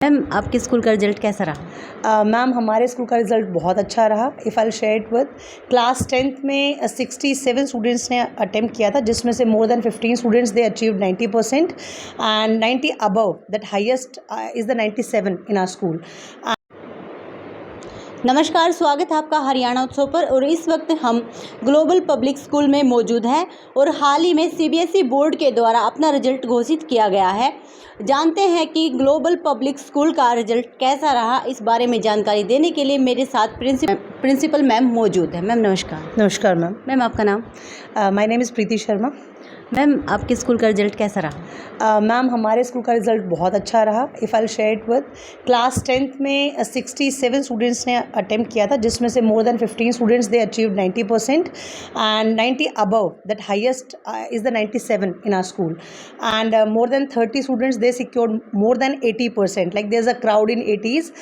Ma'am आपके school का result कैसा रहा? मैम हमारे स्कूल का रिज़ल्ट बहुत अच्छा रहा। If I share it with class 10th में 67 स्टूडेंट्स ने अटेम्प्ट किया था, जिसमें से more than 15 students they achieved 90% and 90 above that highest is the 97 in our school. नमस्कार, स्वागत है आपका हरियाणा उत्सव पर। और इस वक्त हम ग्लोबल पब्लिक स्कूल में मौजूद हैं और हाल ही में सीबीएसई बोर्ड के द्वारा अपना रिजल्ट घोषित किया गया है। जानते हैं कि ग्लोबल पब्लिक स्कूल का रिजल्ट कैसा रहा। इस बारे में जानकारी देने के लिए मेरे साथ प्रिंसिपल मैम मौजूद है। मैम नमस्कार। नमस्कार मैम। मैम आपका नाम? My name is Preeti Sharma. Ma'am आपके स्कूल का रिजल्ट कैसा रहा? मैम हमारे स्कूल का रिज़ल्ट बहुत अच्छा रहा। If I share it with class 10th में 67 स्टूडेंट्स ने अटेम्प्ट किया था, जिसमें से more than 15 students they achieved 90% and 90 above that highest is the 97 in our school, and more than 30 students they secured more than 80%, like there's a crowd in 80s,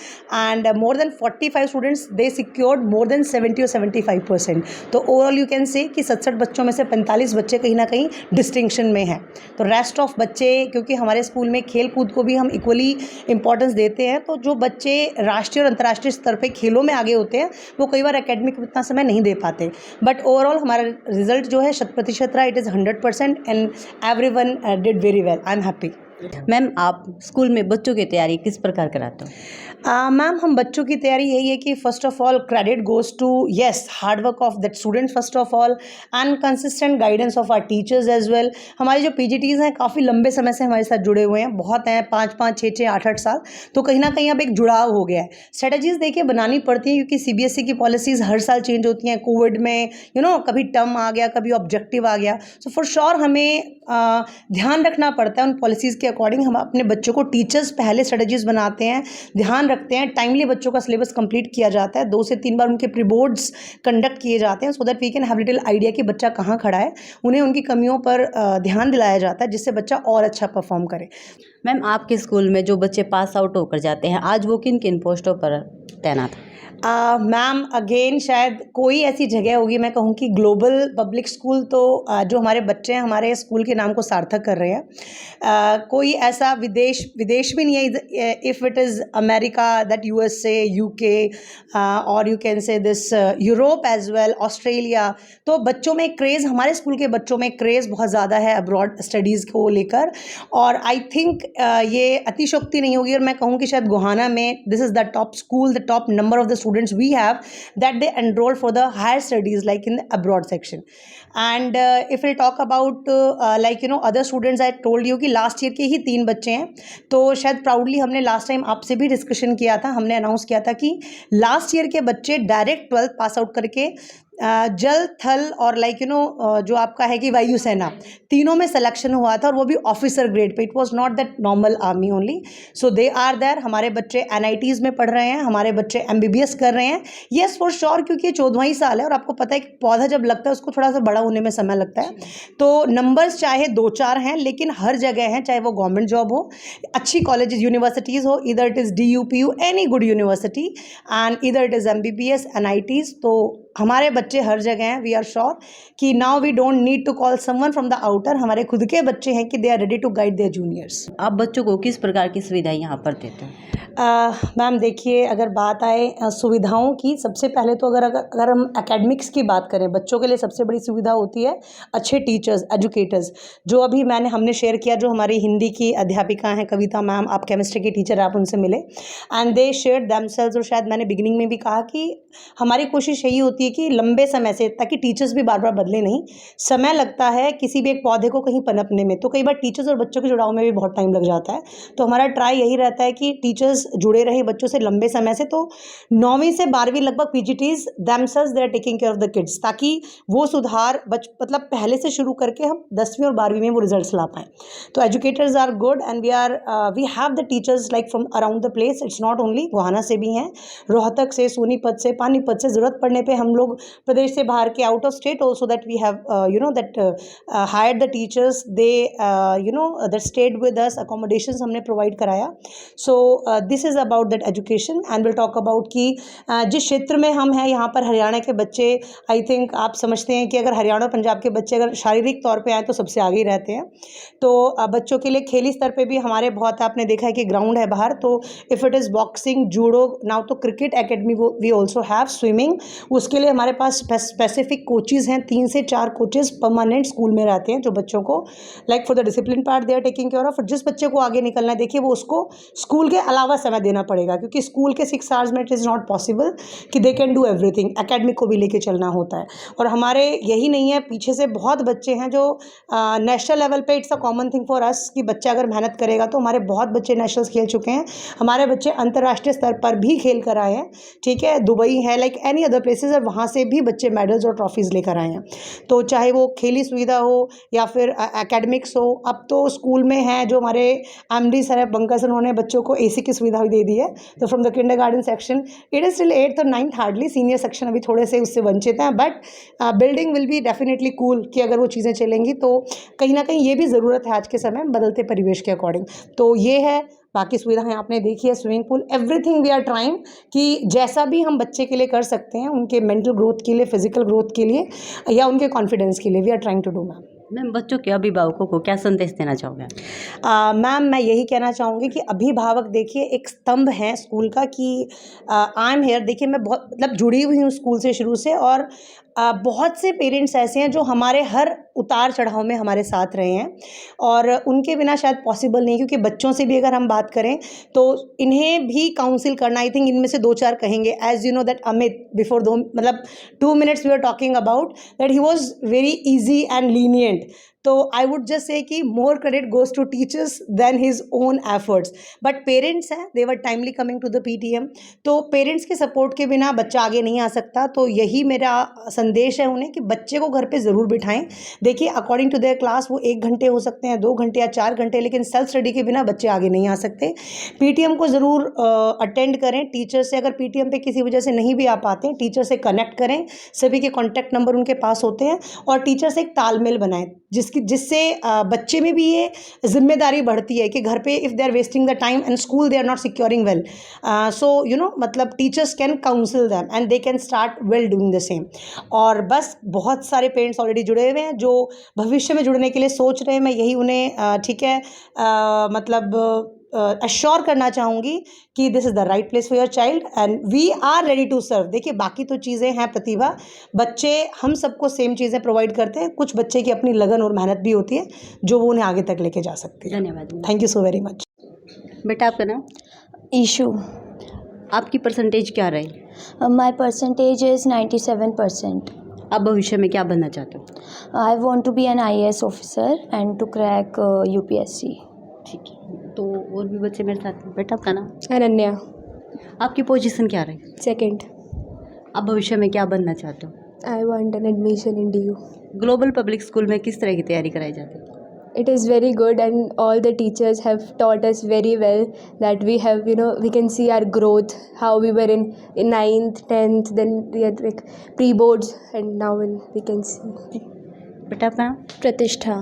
and more than 45 students they secured more than 70 or 75%. तो overall you can से कि 67 बच्चों में से 45 बच्चे कहीं ना कहीं डिस्टिंक्शन में हैं। तो रेस्ट ऑफ बच्चे, क्योंकि हमारे स्कूल में खेल कूद को भी हम इक्वली इंपॉर्टेंस देते हैं, तो जो बच्चे राष्ट्रीय और अंतर्राष्ट्रीय स्तर पे खेलों में आगे होते हैं वो कई बार एकेडमिक में इतना समय नहीं दे पाते। बट ओवरऑल हमारा रिजल्ट जो है 100% रहा। It is 100% and everyone did very well. I am happy. Ma'am आप स्कूल में बच्चों की तैयारी किस प्रकार कराते हो? मैम हम बच्चों की तैयारी यही है कि first of all credit goes to his hard work of that student first of all, and consistent guidance of our teachers as well. हमारे जो पीजीटीज़ हैं काफ़ी लंबे समय से हमारे साथ जुड़े हुए हैं, बहुत हैं, 5-5, 6-6, 8-8 साल। तो कहीं ना कहीं अब एक जुड़ाव हो गया है। स्ट्रेटजीज़ देखिए बनानी पड़ती हैं, क्योंकि सीबीएसई की पॉलिसीज़ हर साल चेंज होती हैं। कोविड में कभी टर्म आ गया, कभी ऑब्जेक्टिव आ गया। सो फॉर श्योर हमें ध्यान रखना पड़ता है उन पॉलिसीज़ के अकॉर्डिंग। हम अपने बच्चों को टीचर्स पहले स्ट्रेटजीज़ बनाते हैं, ध्यान रखते हैं, टाइमली बच्चों का सिलेबस कंप्लीट किया जाता है, 2 से 3 बार उनके प्री बोर्ड्स कंडक्ट किए जाते हैं, so that we can have little idea कि बच्चा कहाँ खड़ा है। उन्हें उनकी कमियों पर ध्यान दिलाया जाता है, जिससे बच्चा और अच्छा परफॉर्म करे। मैम आपके स्कूल में जो बच्चे पास आउट होकर जाते हैं, आज वो किन किन पोस्टों पर तैनात हैं? मैम अगेन शायद कोई ऐसी जगह होगी, मैं कहूँ कि ग्लोबल पब्लिक स्कूल तो जो हमारे बच्चे हैं हमारे स्कूल के नाम को सार्थक कर रहे हैं। कोई ऐसा विदेश भी नहीं है। If it is America, that USA, UK, और you can say this Europe as well, Australia. तो बच्चों में क्रेज़, हमारे स्कूल के बच्चों में क्रेज़ बहुत ज़्यादा है अब्रॉड स्टडीज़ को लेकर। और आई थिंक ये अतिशयोक्ति नहीं होगी और मैं कहूँ कि शायद गोहाना में this is the top school, the top number of the students we have that they enroll for the higher studies like in the abroad section. And if we talk about other students, I told you कि last year के ही 3 बच्चे हैं। तो शायद proudly हमने last time आपसे भी discussion किया था, हमने अनाउंस किया था कि लास्ट ईयर के बच्चे डायरेक्ट 12th पास आउट करके जल, थल और जो आपका है कि वायुसेना, तीनों में सिलेक्शन हुआ था, और वो भी officer grade pay. It was not that normal army only. So they are there. हमारे बच्चे एनआईटीज़ में पढ़ रहे हैं, हमारे बच्चे एमबीबीएस कर रहे हैं। येस फॉर श्योर, क्योंकि ये 14वां साल है और आपको पता है कि पौधा जब लगता है उसको थोड़ा सा बड़ा होने में समय लगता है। तो नंबर्स चाहे 2-4 हैं, लेकिन हर जगह हैं, चाहे वो गवर्नमेंट जॉब हो, अच्छी कॉलेजेस, यूनिवर्सिटीज़ हो, इधर it is DUPU, any good university, and इधर इट इज़ MBBS, NITs। तो हमारे बच्चे हर जगह हैं। वी आर श्योर कि now we don't need to call someone from the outer. हमारे खुद के बच्चे हैं कि they are ready to guide their juniors. आप बच्चों को किस प्रकार की सुविधाएं यहाँ पर देते हैं? मैम देखिए, अगर बात आए सुविधाओं की, सबसे पहले तो अगर हम एकेडमिक्स की बात करें, बच्चों के लिए सबसे बड़ी सुविधा होती है अच्छे टीचर्स, एजुकेटर्स। जो अभी हमने शेयर किया, जो हमारी हिंदी की अध्यापिका हैं कविता मैम, आप केमिस्ट्री की टीचर, आप उनसे मिले, एंड दे शेयर देमसेल्व्स। और शायद मैंने बिगिनिंग में भी कहा कि हमारी कोशिश यही होती है कि लंबे समय से, ताकि टीचर्स भी बार बार बदले नहीं। समय लगता है किसी भी एक पौधे को कहीं पनपने में, तो कई बार टीचर्स और बच्चों के जुड़ाव में भी बहुत टाइम लग जाता है। तो हमारा ट्राई यही रहता है कि टीचर्स जुड़े रहे बच्चों से लंबे समय से। तो 9वीं से 12वीं लगभग PGTs themselves they are taking care of the kids, ताकि वो सुधार मतलब पहले से शुरू करके हम 10वीं और 12वीं में वो रिजल्ट्स ला पाएँ। तो educators are good, and we have the teachers like from around the place. It's not only Gohana से भी हैं, रोहतक से, सोनीपत से, पानीपत से। ज़रूरत पड़ने पर हम लोग प्रदेश से बाहर के, out of state also, that we have that hired the teachers, they that stayed with us, accommodations हमने प्रोवाइड कराया. So this is about that education. And will talk about कि जिस क्षेत्र में हम हैं यहाँ पर हरियाणा के बच्चे, आई थिंक आप समझते हैं कि अगर हरियाणा और पंजाब के बच्चे अगर शारीरिक तौर पे आए तो सबसे आगे ही रहते हैं. तो बच्चों के लिए खेली स्तर पे भी हमारे बहुत, आपने देखा है कि ग्राउंड है बाहर. तो if it is boxing, judo, now तो cricket academy we also have, swimming, उसके लिए हमारे पास स्पेसिफिक कोचेज़ हैं. 3 से 4 कोचेज़ परमानेंट स्कूल में रहते हैं जो बच्चों को like for the discipline part they are taking care of. जिस बच्चे को आगे निकलना है, देखिए वो उसको स्कूल के अलावा समय देना पड़ेगा, क्योंकि स्कूल के 6 आवर्स में इट इज़ नॉट पॉसिबल कि they can do everything. Academic को भी लेके चलना होता है. और हमारे यही नहीं है, पीछे से बहुत बच्चे हैं जो नेशनल लेवल पे, it's a common thing for us कि बच्चा अगर मेहनत करेगा तो हमारे बहुत बच्चे नेशनल्स खेल चुके हैं. हमारे बच्चे अंतर्राष्ट्रीय स्तर पर भी खेल कर आए हैं. ठीक है, दुबई है, लाइक एनी अदर प्लेसेस, और वहाँ से भी बच्चे मेडल्स और ट्रॉफीज़ लेकर आए हैं. तो चाहे वो खेली सुविधा हो या फिर एकेडमिक्स हो, अब तो स्कूल में है जो हमारे एमडी सर है पंकज, उन्होंने बच्चों को एसी की सुविधा भी दे दी है. तो from the kindergarten section, it is still 8th और 9th हार्डली, सीनियर सेक्शन अभी थोड़े से उससे वंचित हैं. But building will be definitely cool कि अगर वो चीज़ें चलेंगी तो कहीं ना कहीं ये भी ज़रूरत है आज के समय बदलते परिवेश के अकॉर्डिंग. तो ये है, बाकी सुविधाएं आपने देखी है, swimming pool, everything we are trying कि जैसा भी हम बच्चे के लिए कर सकते हैं, उनके मेंटल ग्रोथ के लिए, फिजिकल ग्रोथ के लिए या उनके कॉन्फिडेंस के लिए, we are trying to do. Ma'am, बच्चों के अभिभावकों को क्या संदेश देना चाहोगे? मैम, मैं यही कहना चाहूँगी कि अभिभावक देखिए एक स्तंभ है स्कूल का, कि आई एम हेयर. देखिए मैं बहुत मतलब जुड़ी हुई हूँ स्कूल से शुरू से, और बहुत से पेरेंट्स ऐसे हैं जो हमारे हर उतार चढ़ाव में हमारे साथ रहे हैं, और उनके बिना शायद पॉसिबल नहीं. क्योंकि बच्चों से भी अगर हम बात करें तो इन्हें भी काउंसिल करना, आई थिंक इनमें से 2-4 कहेंगे. As you know that Amit, before 2 minutes we are talking about that he was very easy and lenient. तो आई वुड जस्ट से कि more credit goes to teachers than his own efforts. But parents हैं, they were timely coming to the PTM. तो parents के support के बिना बच्चा आगे नहीं आ सकता. तो यही मेरा संदेश है उन्हें कि बच्चे को घर पे ज़रूर बिठाएं. देखिए अकॉर्डिंग टू देयर क्लास वो 1 घंटे हो सकते हैं, 2 घंटे या 4 घंटे, लेकिन सेल्फ स्टडी के बिना बच्चे आगे नहीं आ सकते. PTM को ज़रूर अटेंड करें. टीचर से अगर PTM पे किसी वजह से नहीं भी आ पाते, टीचर से कनेक्ट करें. सभी के कॉन्टैक्ट नंबर उनके पास होते हैं, और टीचर से एक तालमेल बनाएं जिससे बच्चे में भी ये जिम्मेदारी बढ़ती है कि घर पे if they are wasting the time and school they are not securing well, so मतलब teachers can counsel them and they can start well doing the same. और बस बहुत सारे पेरेंट्स ऑलरेडी जुड़े हुए हैं जो भविष्य में जुड़ने के लिए सोच रहे हैं. मैं यही उन्हें ठीक है मतलब अश्योर करना चाहूँगी कि this is the right place for your child and we are ready to serve. देखिए बाकी तो चीज़ें हैं प्रतिभा, बच्चे हम सबको सेम चीज़ें प्रोवाइड करते हैं. कुछ बच्चे की अपनी लगन और मेहनत भी होती है जो वो उन्हें आगे तक लेके जा सकती है. धन्यवाद. Thank you so very much. बेटा, आपका नाम? ईशू. आपकी परसेंटेज क्या रही? My percentage is 97%. आप भविष्य में क्या बनना चाहते हो? I want to be an IAS officer and to crack UPSC. ठीक है, तो और भी बच्चे मेरे साथ हैं. बेटा, आपका नाम? अनन्या. आपकी पोजीशन क्या रही? सेकंड. आप भविष्य में क्या बनना चाहते हो? I want an admission in DU. Global public school में किस तरह की तैयारी कराई जाती है? It is very good and all the teachers have taught us very well that we have, we can see our growth, how we were in 9th, 10th, then we had like pre-boards and now we can see. बेटा, आपका नाम? प्रतिष्ठा.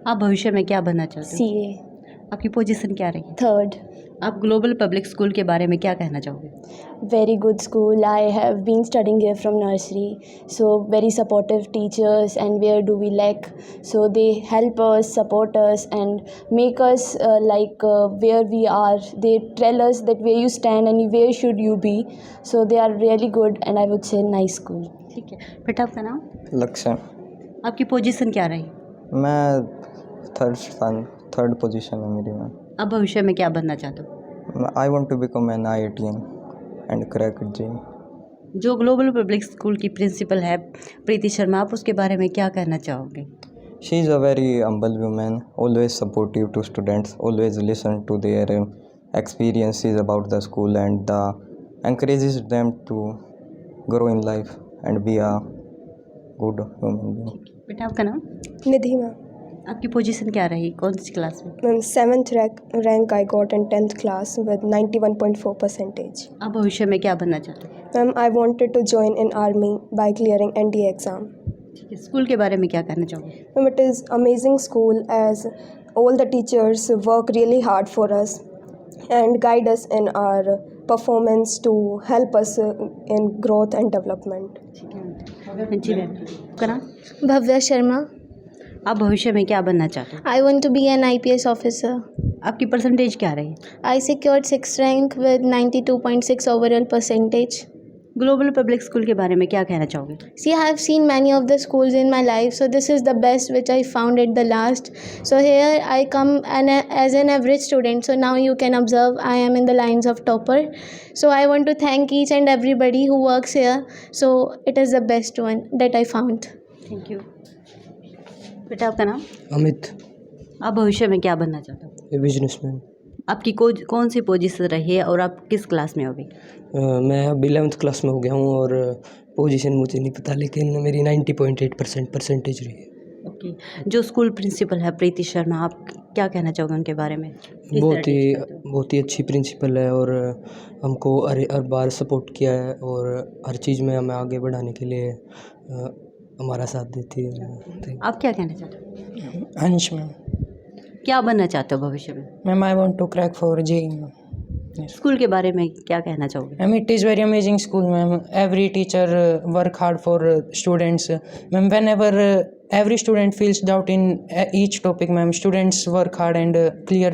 आप भविष्य में क्या बनना चाहते हो? CA. आपकी पोजीशन क्या रही? Third. आप ग्लोबल पब्लिक स्कूल के बारे में क्या कहना चाहोगे? Very good school. I have been studying here from nursery. So very supportive teachers, and where do we lack? So they help us, support us, and make us where we are. They tell us that where you stand and where should you be. So they are really good, and I would say nice school. ठीक है. बेटा, आपका नाम? लक्ष्य. आपकी position क्या रही? मैं थर्ड पोजीशन है मेरी. मैं आप भविष्य में क्या बनना चाहते हो? I want to become an IITian and crack JEE. जो ग्लोबल पब्लिक स्कूल की प्रिंसिपल है प्रीति शर्मा, आप उसके बारे में क्या कहना चाहोगे? She is a very humble women, always supportive to students, always listen to their experiences about the school and encourages them to grow in life and be a good human being. बेटा, आपका नाम? Nidhima. आपकी position क्या रही? कौन सी class में? 7th rank I got in 10th class with 91.4%. आप भविष्य में क्या बनना चाहते हो? Ma'am, I wanted to join in army by clearing NDA exam. School के बारे में क्या कहना चाहोगे? Ma'am, it is amazing school as all the teachers work really hard for us and guide us in our performance to help us in growth and development. जी ma'am, आपका नाम? भव्या शर्मा. आप भविष्य में क्या बनना चाहते हो? I want to be an IPS officer. आपकी परसेंटेज क्या रही? I secured 6th rank with 92.6 overall percentage. Global public school के बारे में क्या कहना चाहोगे? See, I have seen many of the schools in my life, so this is the best which I found at the last. So here I come as an average student. So now you can observe I am in the lines of topper. So I want to thank each and everybody who works here. So it is the best one that I found. Thank you. बेटा आपका नाम? अमित। आप भविष्य में क्या बनना चाहते हो? बिजनेसमैन। आपकी कौन सी पोजीशन रही है और आप किस क्लास में हो अभी? मैं अब 11th क्लास में हो गया हूँ और पोजीशन मुझे नहीं पता, लेकिन मेरी 90.8% परसेंटेज रही है। ओके। जो स्कूल प्रिंसिपल है प्रीति शर्मा, आप क्या कहना चाहोगे उनके बारे में? बहुत ही अच्छी प्रिंसिपल है और हमको हर बार सपोर्ट किया है और हर चीज़ में हमें आगे बढ़ाने के लिए हमारा साथ देती है। आप क्या कहना चाहते हो? अंश मैम। क्या बनना चाहते हो भविष्य में? Ma'am I want to crack for JEE. School के बारे में क्या कहना चाहोगे? Ma'am it is very amazing school ma'am, every teacher work hard for students ma'am, whenever every student feels doubt in each topic ma'am, students work hard and clear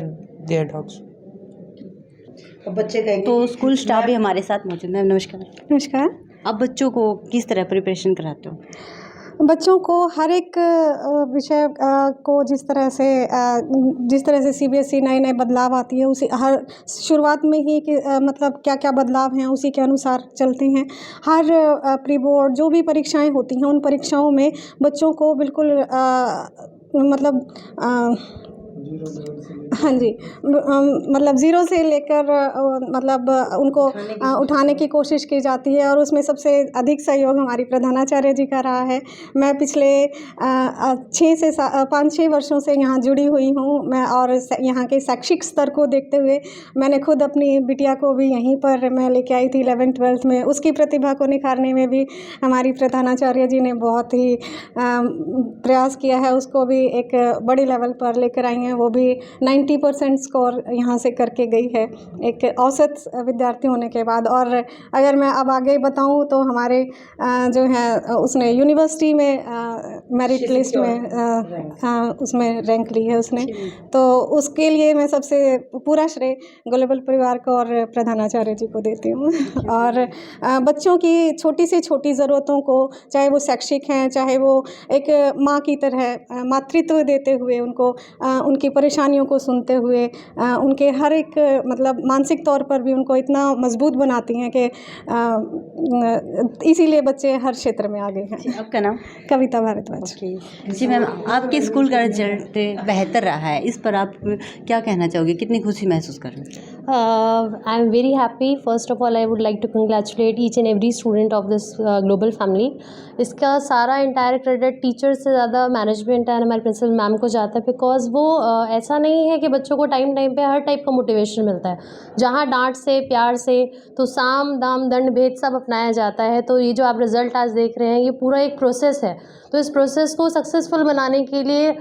their doubts। बच्चे का तो school staff भी हमारे साथ मौजूद है। Ma'am नमस्कार। नमस्कार। आप बच्चों को किस तरह प्रिपरेशन कराते हो? बच्चों को हर एक विषय को जिस तरह से सीबीएसई नए बदलाव आती है उसी हर शुरुआत में ही कि मतलब क्या क्या बदलाव हैं उसी के अनुसार चलते हैं। हर प्री बोर्ड जो भी परीक्षाएं होती हैं उन परीक्षाओं में बच्चों को बिल्कुल हाँ जी, मतलब ज़ीरो से लेकर मतलब उनको उठाने की कोशिश की जाती है और उसमें सबसे अधिक सहयोग हमारी प्रधानाचार्य जी का रहा है। मैं पिछले 5-6 वर्षों से यहाँ जुड़ी हुई हूँ मैं, और यहाँ के शैक्षिक स्तर को देखते हुए मैंने खुद अपनी बिटिया को भी यहीं पर मैं लेके आई थी 11th-12th में। उसकी प्रतिभा को निखारने में भी हमारी प्रधानाचार्य जी ने बहुत ही प्रयास किया है, उसको भी एक बड़ी लेवल पर लेकर आई हैं। वो भी 90% स्कोर यहाँ से करके गई है एक औसत विद्यार्थी होने के बाद। और अगर मैं अब आगे बताऊँ तो हमारे जो है उसने यूनिवर्सिटी में मेरिट लिस्ट में उसमें रैंक ली है उसने, तो उसके लिए मैं सबसे पूरा श्रेय ग्लोबल परिवार को और प्रधानाचार्य जी को देती हूँ। और बच्चों की छोटी से छोटी ज़रूरतों को, चाहे वो शैक्षिक हैं चाहे वो एक माँ की तरह मातृत्व देते हुए उनको उनकी परेशानियों को सुनते हुए उनके हर एक मतलब मानसिक तौर पर भी उनको इतना मजबूत बनाती हैं कि इसीलिए बच्चे हर क्षेत्र में आगे हैं। आपका नाम? कविता भारद्वाज। जी मैम, आपके स्कूल का रिजल्ट बेहतर रहा है, इस पर आप क्या कहना चाहोगे? कितनी खुशी महसूस कर रहे हैं? I am very happy. First of all, I would like to congratulate each and every student of this global family. इसका सारा इंटायर क्रेडिट टीचर से ज़्यादा मैनेजमेंट एंड हमारे प्रिंसिपल मैम को जाता है, बिकॉज वो ऐसा नहीं है कि बच्चों को टाइम पे हर टाइप का मोटिवेशन मिलता है। जहाँ डांट से प्यार से तो साम दाम दंड भेद सब अपनाया जाता है। तो ये जो आप रिज़ल्ट आज देख रहे हैं ये पूरा एक प्रोसेस है। तो इस प्रोसेस को सक्सेसफुल बनाने के लिए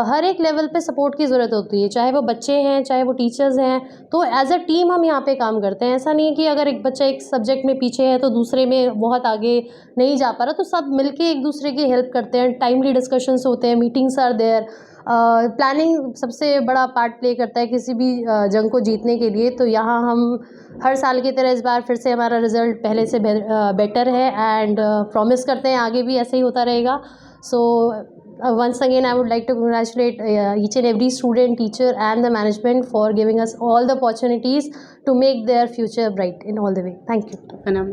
हर एक लेवल पे सपोर्ट की ज़रूरत होती है, चाहे वो बच्चे हैं चाहे वो टीचर्स हैं। तो एज अ टीम हम यहाँ पे काम करते हैं। ऐसा नहीं है कि अगर एक बच्चा एक सब्जेक्ट में पीछे है तो दूसरे में बहुत आगे नहीं जा पा रहा, तो सब मिलके एक दूसरे की हेल्प करते हैं। टाइमली डिस्कशंस होते हैं, मीटिंग्स आर देयर। प्लानिंग सबसे बड़ा पार्ट प्ले करता है किसी भी जंग को जीतने के लिए। तो यहाँ हम हर साल की तरह इस बार फिर से हमारा रिज़ल्ट पहले से बेटर है एंड प्रॉमिस करते हैं आगे भी ऐसे ही होता रहेगा। सो once again I would like to congratulate each and every student, teacher and the management for giving us all the opportunities to make their future bright in all the way. Thank you. आपका नाम?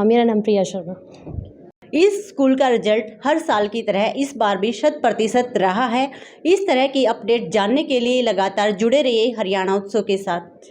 मेरा नाम प्रिया शर्मा। इस school का result हर साल की तरह इस बार भी 100% रहा है। इस तरह की अपडेट जानने के लिए लगातार जुड़े रहिए हरियाणा उत्सव के साथ।